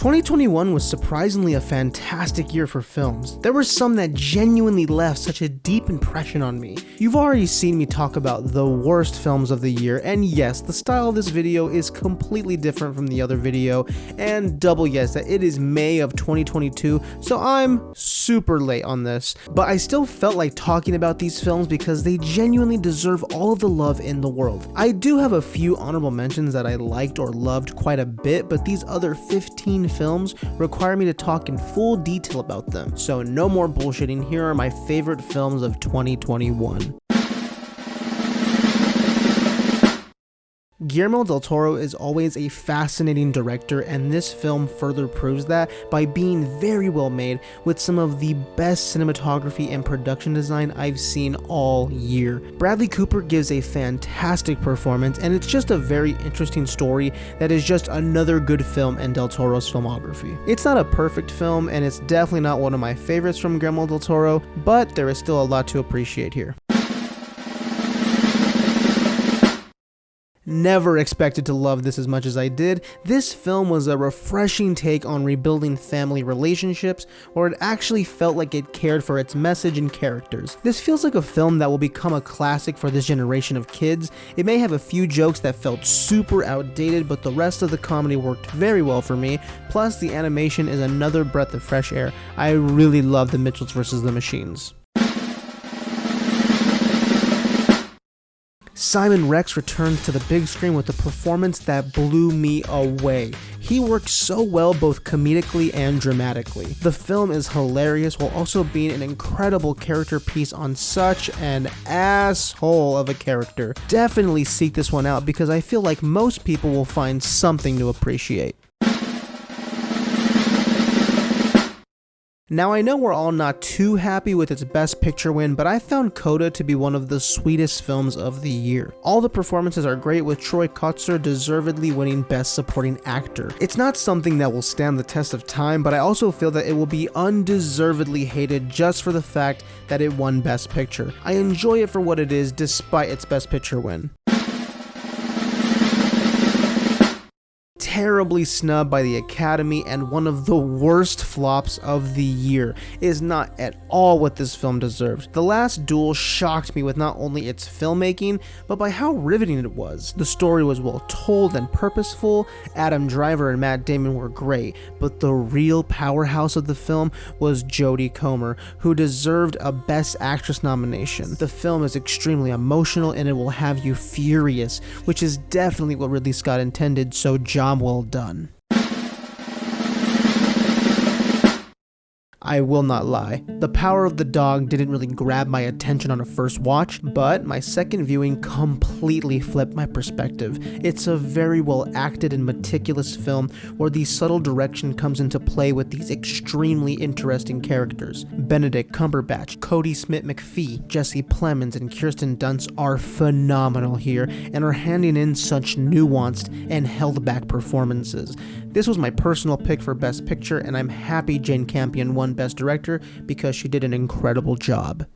2021 was surprisingly a fantastic year for films. There were some that genuinely left such a deep impression on me. You've already seen me talk about the worst films of the year, and yes, the style of this video is completely different from the other video, and double yes that it is May of 2022, so I'm super late on this. But I still felt like talking about these films because they genuinely deserve all of the love in the world. I do have a few honorable mentions that I liked or loved quite a bit, but these other 15 films require me to talk in full detail about them. So no more bullshitting, here are my favorite films of 2021. Guillermo del Toro is always a fascinating director, and this film further proves that by being very well made with some of the best cinematography and production design I've seen all year. Bradley Cooper gives a fantastic performance, and it's just a very interesting story that is just another good film in del Toro's filmography. It's not a perfect film, and it's definitely not one of my favorites from Guillermo del Toro, but there is still a lot to appreciate here. Never expected to love this as much as I did. This film was a refreshing take on rebuilding family relationships, where it actually felt like it cared for its message and characters. This feels like a film that will become a classic for this generation of kids. It may have a few jokes that felt super outdated, but the rest of the comedy worked very well for me. Plus, the animation is another breath of fresh air. I really love The Mitchells vs. the Machines. Simon Rex returns to the big screen with a performance that blew me away. He works so well both comedically and dramatically. The film is hilarious while also being an incredible character piece on such an asshole of a character. Definitely seek this one out because I feel like most people will find something to appreciate. Now I know we're all not too happy with its Best Picture win, but I found CODA to be one of the sweetest films of the year. All the performances are great, with Troy Kotsur deservedly winning Best Supporting Actor. It's not something that will stand the test of time, but I also feel that it will be undeservedly hated just for the fact that it won Best Picture. I enjoy it for what it is despite its Best Picture win. Terribly snubbed by the Academy and one of the worst flops of the year, is not at all what this film deserved. The Last Duel shocked me with not only its filmmaking, but by how riveting it was. The story was well told and purposeful, Adam Driver and Matt Damon were great, but the real powerhouse of the film was Jodie Comer, who deserved a Best Actress nomination. The film is extremely emotional and it will have you furious, which is definitely what Ridley Scott intended, so job well done. I will not lie, The Power of the Dog didn't really grab my attention on a first watch, but my second viewing completely flipped my perspective. It's a very well acted and meticulous film where the subtle direction comes into play with these extremely interesting characters. Benedict Cumberbatch, Cody Smith-McPhee, Jesse Plemons, and Kirsten Dunst are phenomenal here and are handing in such nuanced and held back performances. This was my personal pick for Best Picture, and I'm happy Jane Campion won Best Director because she did an incredible job.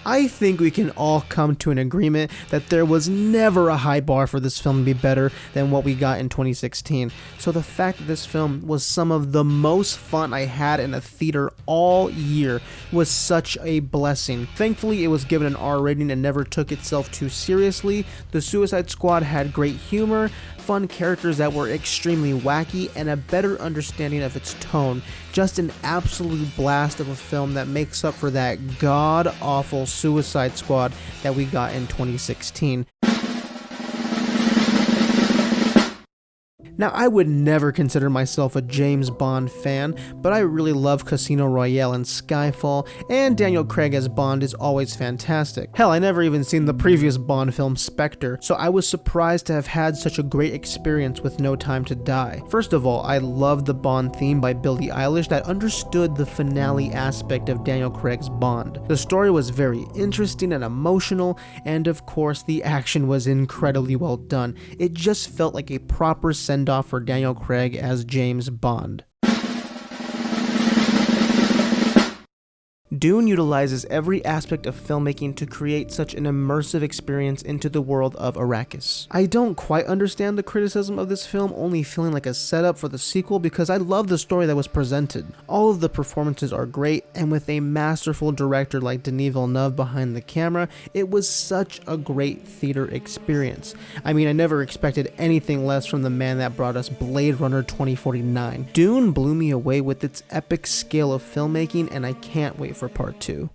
I think we can all come to an agreement that there was never a high bar for this film to be better than what we got in 2016. So the fact that this film was some of the most fun I had in a theater all year was such a blessing. Thankfully, it was given an R rating and never took itself too seriously. The Suicide Squad had great humor, fun characters that were extremely wacky, and a better understanding of its tone. Just an absolute blast of a film that makes up for that god-awful Suicide Squad that we got in 2016. Now, I would never consider myself a James Bond fan, but I really love Casino Royale and Skyfall, and Daniel Craig as Bond is always fantastic. Hell, I never even seen the previous Bond film, Spectre, so I was surprised to have had such a great experience with No Time to Die. First of all, I loved the Bond theme by Billie Eilish that understood the finale aspect of Daniel Craig's Bond. The story was very interesting and emotional, and of course, the action was incredibly well done. It just felt like a proper send-off for Daniel Craig as James Bond. Dune utilizes every aspect of filmmaking to create such an immersive experience into the world of Arrakis. I don't quite understand the criticism of this film only feeling like a setup for the sequel because I love the story that was presented. All of the performances are great, and with a masterful director like Denis Villeneuve behind the camera, it was such a great theater experience. I mean, I never expected anything less from the man that brought us Blade Runner 2049. Dune blew me away with its epic scale of filmmaking, and I can't wait for part 2.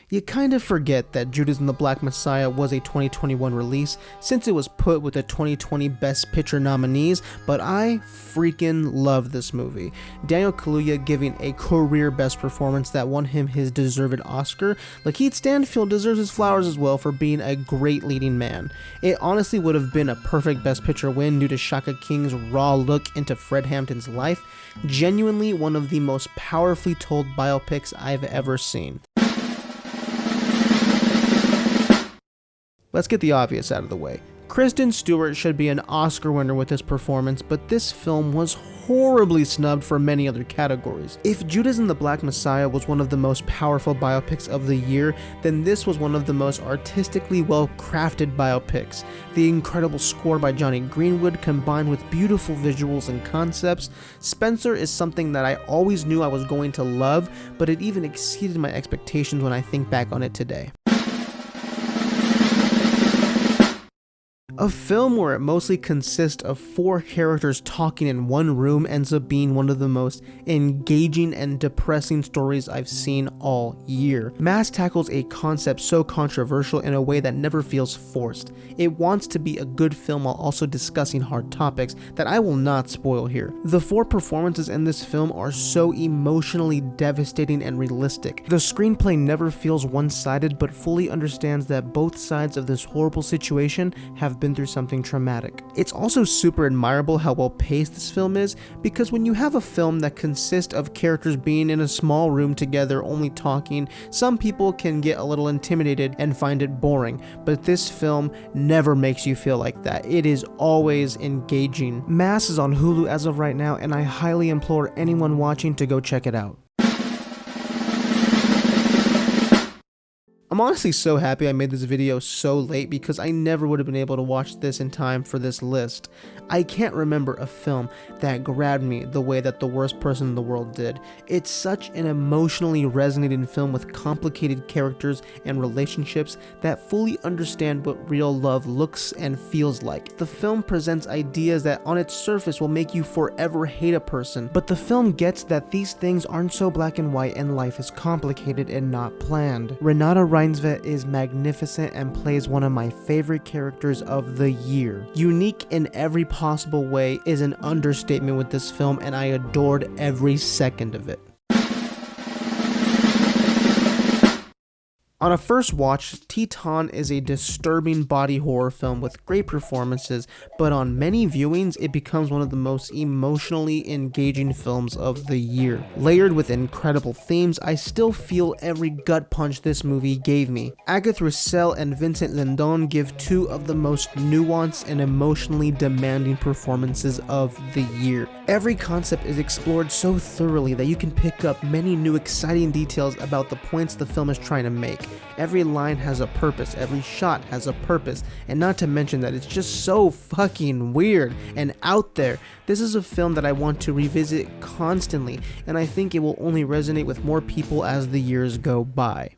You kind of forget that Judas and the Black Messiah was a 2021 release since it was put with the 2020 Best Picture nominees, but I freaking love this movie. Daniel Kaluuya giving a career best performance that won him his deserved Oscar. Lakeith Stanfield deserves his flowers as well for being a great leading man. It honestly would have been a perfect Best Picture win due to Shaka King's raw look into Fred Hampton's life. Genuinely one of the most powerfully told biopics I've ever seen. Let's get the obvious out of the way. Kristen Stewart should be an Oscar winner with this performance, but this film was horribly snubbed for many other categories. If Judas and the Black Messiah was one of the most powerful biopics of the year, then this was one of the most artistically well-crafted biopics. The incredible score by Johnny Greenwood combined with beautiful visuals and concepts. Spencer is something that I always knew I was going to love, but it even exceeded my expectations when I think back on it today. A film where it mostly consists of 4 characters talking in one room ends up being one of the most engaging and depressing stories I've seen all year. Mass tackles a concept so controversial in a way that never feels forced. It wants to be a good film while also discussing hard topics that I will not spoil here. The 4 performances in this film are so emotionally devastating and realistic. The screenplay never feels one-sided but fully understands that both sides of this horrible situation have been through something traumatic. It's also super admirable how well paced this film is, because when you have a film that consists of characters being in a small room together only talking, some people can get a little intimidated and find it boring, but this film never makes you feel like that. It is always engaging. Mass is on Hulu as of right now, and I highly implore anyone watching to go check it out. I'm honestly so happy I made this video so late because I never would have been able to watch this in time for this list. I can't remember a film that grabbed me the way that The Worst Person in the World did. It's such an emotionally resonating film with complicated characters and relationships that fully understand what real love looks and feels like. The film presents ideas that on its surface will make you forever hate a person, but the film gets that these things aren't so black and white and life is complicated and not planned. Renata Reinsvet is magnificent and plays one of my favorite characters of the year. Unique in every possible way is an understatement with this film, and I adored every second of it. On a first watch, Titan is a disturbing body horror film with great performances, but on many viewings, it becomes one of the most emotionally engaging films of the year. Layered with incredible themes, I still feel every gut punch this movie gave me. Agathe Roussel and Vincent Lindon give 2 of the most nuanced and emotionally demanding performances of the year. Every concept is explored so thoroughly that you can pick up many new exciting details about the points the film is trying to make. Every line has a purpose, every shot has a purpose, and not to mention that it's just so fucking weird and out there. This is a film that I want to revisit constantly, and I think it will only resonate with more people as the years go by.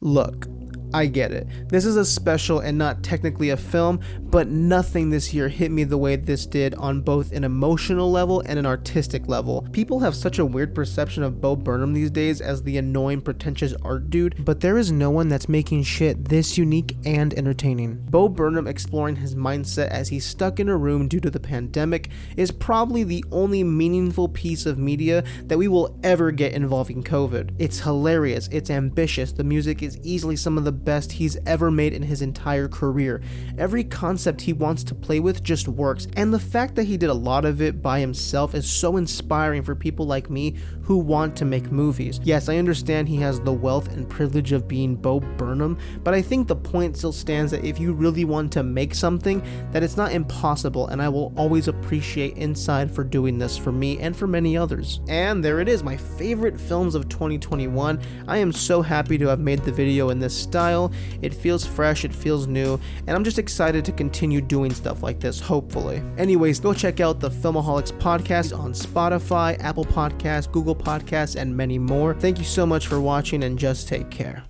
Look, I get it. This is a special and not technically a film, but nothing this year hit me the way this did on both an emotional level and an artistic level. People have such a weird perception of Bo Burnham these days as the annoying, pretentious art dude, but there is no one that's making shit this unique and entertaining. Bo Burnham exploring his mindset as he's stuck in a room due to the pandemic is probably the only meaningful piece of media that we will ever get involving COVID. It's hilarious, it's ambitious, the music is easily some of the best he's ever made in his entire career. Every concept he wants to play with just works, and the fact that he did a lot of it by himself is so inspiring for people like me who want to make movies. Yes, I understand he has the wealth and privilege of being Bo Burnham, but I think the point still stands that if you really want to make something, that it's not impossible, and I will always appreciate Inside for doing this for me and for many others. And there it is, my favorite films of 2021. I am so happy to have made the video in this style. It feels fresh, it feels new, and I'm just excited to continue doing stuff like this, hopefully. Anyways, go check out the Filmaholics podcast on Spotify, Apple Podcasts, Google Podcasts, and many more. Thank you so much for watching, and just take care.